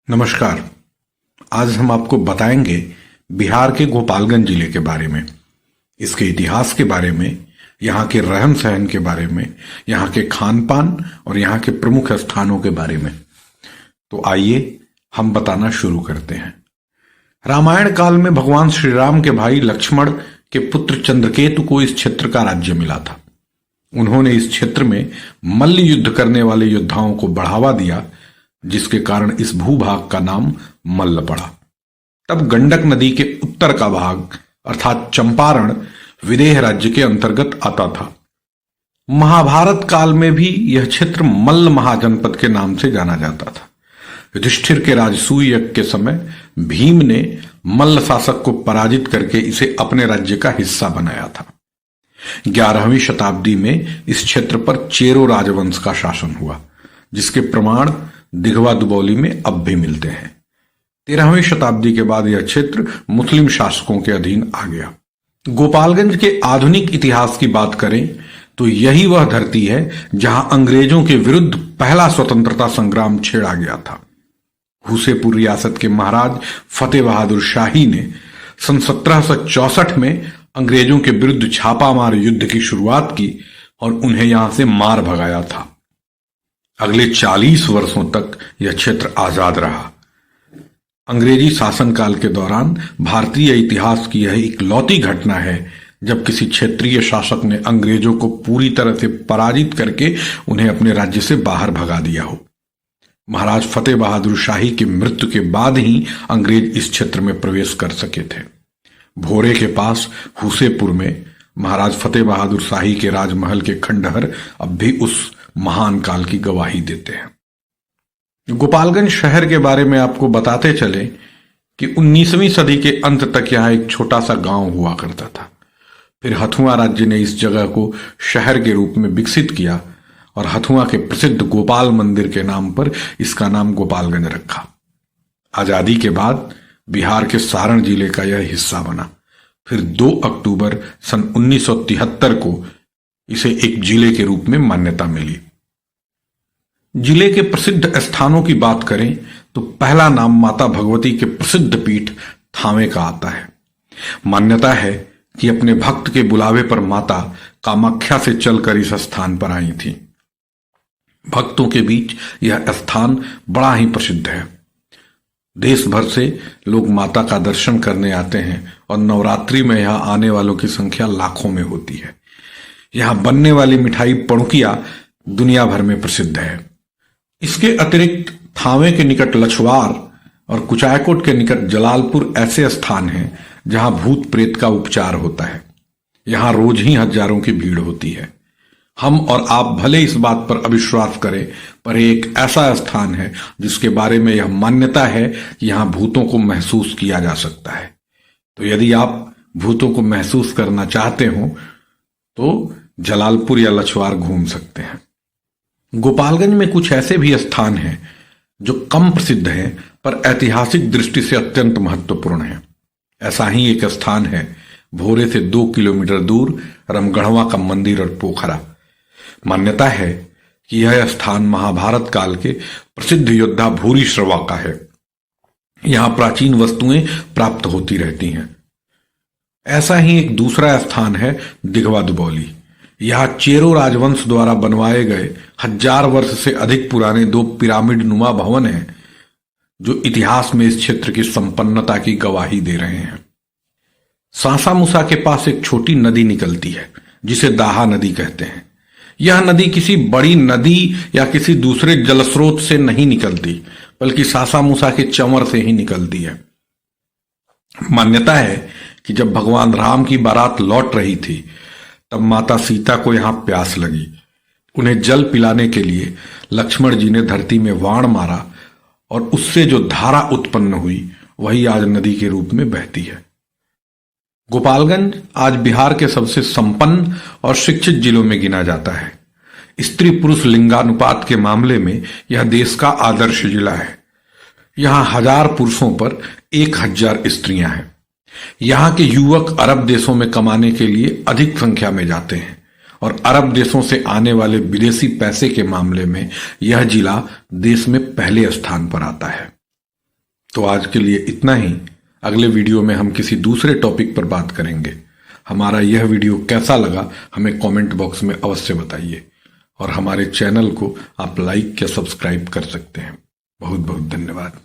नमस्कार। आज हम आपको बताएंगे बिहार के गोपालगंज जिले के बारे में, इसके इतिहास के बारे में, यहाँ के रहन सहन के बारे में, यहाँ के खान पान और यहाँ के प्रमुख स्थानों के बारे में। तो आइए हम बताना शुरू करते हैं। रामायण काल में भगवान श्री राम के भाई लक्ष्मण के पुत्र चंद्रकेतु को इस क्षेत्र का राज्य मिला था। उन्होंने इस क्षेत्र में मल्ल युद्ध करने वाले योद्धाओं को बढ़ावा दिया, जिसके कारण इस भूभाग का नाम मल्ल पड़ा। तब गंडक नदी के उत्तर का भाग अर्थात चंपारण विदेह राज्य के अंतर्गत आता था। महाभारत काल में भी यह क्षेत्र मल्ल महाजनपद के नाम से जाना जाता था। युधिष्ठिर के राजसूय यज्ञ के समय भीम ने मल्ल शासक को पराजित करके इसे अपने राज्य का हिस्सा बनाया था। 11वीं शताब्दी में इस क्षेत्र पर चेरो राजवंश का शासन हुआ, जिसके प्रमाण दिघवा दुबौली में अब भी मिलते हैं। 13वीं शताब्दी के बाद यह क्षेत्र मुस्लिम शासकों के अधीन आ गया। गोपालगंज के आधुनिक इतिहास की बात करें तो यही वह धरती है जहां अंग्रेजों के विरुद्ध पहला स्वतंत्रता संग्राम छेड़ा गया था। हुसेपुर रियासत के महाराज फतेह बहादुर शाही ने सन 1764 में अंग्रेजों के विरुद्ध छापामार युद्ध की शुरुआत की और उन्हें यहां से मार भगाया था। अगले 40 वर्षों तक यह क्षेत्र आजाद रहा। अंग्रेजी शासनकाल के दौरान भारतीय इतिहास की यह इकलौती घटना है जब किसी क्षेत्रीय शासक ने अंग्रेजों को पूरी तरह से पराजित करके उन्हें अपने राज्य से बाहर भगा दिया हो। महाराज फतेह बहादुर शाही की मृत्यु के बाद ही अंग्रेज इस क्षेत्र में प्रवेश कर सके थे। भोरे के पास हुसेपुर में महाराज फतेह बहादुर शाही के राजमहल के खंडहर अब भी उस महान काल की गवाही देते हैं। गोपालगंज शहर के बारे में आपको बताते चले कि 19वीं सदी के अंत तक यहां एक छोटा सा गांव हुआ करता था। फिर हथुआ राज्य ने इस जगह को शहर के रूप में विकसित किया और हथुआ के प्रसिद्ध गोपाल मंदिर के नाम पर इसका नाम गोपालगंज रखा। आजादी के बाद बिहार के सारण जिले का यह हिस्सा बना। फिर 2 अक्टूबर सन 1973 को इसे एक जिले के रूप में मान्यता मिली। जिले के प्रसिद्ध स्थानों की बात करें तो पहला नाम माता भगवती के प्रसिद्ध पीठ थावे का आता है। मान्यता है कि अपने भक्त के बुलावे पर माता कामाख्या से चलकर इस स्थान पर आई थी। भक्तों के बीच यह स्थान बड़ा ही प्रसिद्ध है। देश भर से लोग माता का दर्शन करने आते हैं और नवरात्रि में यहां आने वालों की संख्या लाखों में होती है। यहां बनने वाली मिठाई पणुकिया दुनिया भर में प्रसिद्ध है। इसके अतिरिक्त थावे के निकट लछवार और कुचायकोट के निकट जलालपुर ऐसे स्थान हैं जहां भूत प्रेत का उपचार होता है। यहां रोज ही हजारों की भीड़ होती है। हम और आप भले इस बात पर अविश्वास करें, पर एक ऐसा स्थान है जिसके बारे में यह मान्यता है कि यहां भूतों को महसूस किया जा सकता है। तो यदि आप भूतों को महसूस करना चाहते हो तो जलालपुर या लछवार घूम सकते हैं। गोपालगंज में कुछ ऐसे भी स्थान हैं जो कम प्रसिद्ध हैं पर ऐतिहासिक दृष्टि से अत्यंत महत्वपूर्ण हैं। ऐसा ही एक स्थान है भोरे से 2 किलोमीटर दूर रमगढ़वा का मंदिर और पोखरा। मान्यता है कि यह स्थान महाभारत काल के प्रसिद्ध योद्धा भूरी श्रवा का है। यहां प्राचीन वस्तुएं प्राप्त होती रहती हैं। ऐसा ही एक दूसरा स्थान है दिघवा दुबौली। यहां चेरो राजवंश द्वारा बनवाए गए 1000 वर्ष से अधिक पुराने 2 पिरामिड नुमा भवन हैं जो इतिहास में इस क्षेत्र की संपन्नता की गवाही दे रहे हैं। सासा मूसा के पास एक छोटी नदी निकलती है जिसे दाहा नदी कहते हैं। यह नदी किसी बड़ी नदी या किसी दूसरे जलस्रोत से नहीं निकलती, बल्कि सासा मूसा के चंवर से ही निकलती है। मान्यता है कि जब भगवान राम की बारात लौट रही थी तब माता सीता को यहां प्यास लगी। उन्हें जल पिलाने के लिए लक्ष्मण जी ने धरती में वाण मारा और उससे जो धारा उत्पन्न हुई वही आज नदी के रूप में बहती है। गोपालगंज आज बिहार के सबसे संपन्न और शिक्षित जिलों में गिना जाता है। स्त्री पुरुष लिंगानुपात के मामले में यह देश का आदर्श जिला है। यहां 1000 पुरुषों पर 1000 स्त्रियां हैं। यहां के युवक अरब देशों में कमाने के लिए अधिक संख्या में जाते हैं और अरब देशों से आने वाले विदेशी पैसे के मामले में यह जिला देश में पहले स्थान पर आता है। तो आज के लिए इतना ही। अगले वीडियो में हम किसी दूसरे टॉपिक पर बात करेंगे। हमारा यह वीडियो कैसा लगा हमें कमेंट बॉक्स में अवश्य बताइए, और हमारे चैनल को आप लाइक या सब्सक्राइब कर सकते हैं। बहुत बहुत धन्यवाद।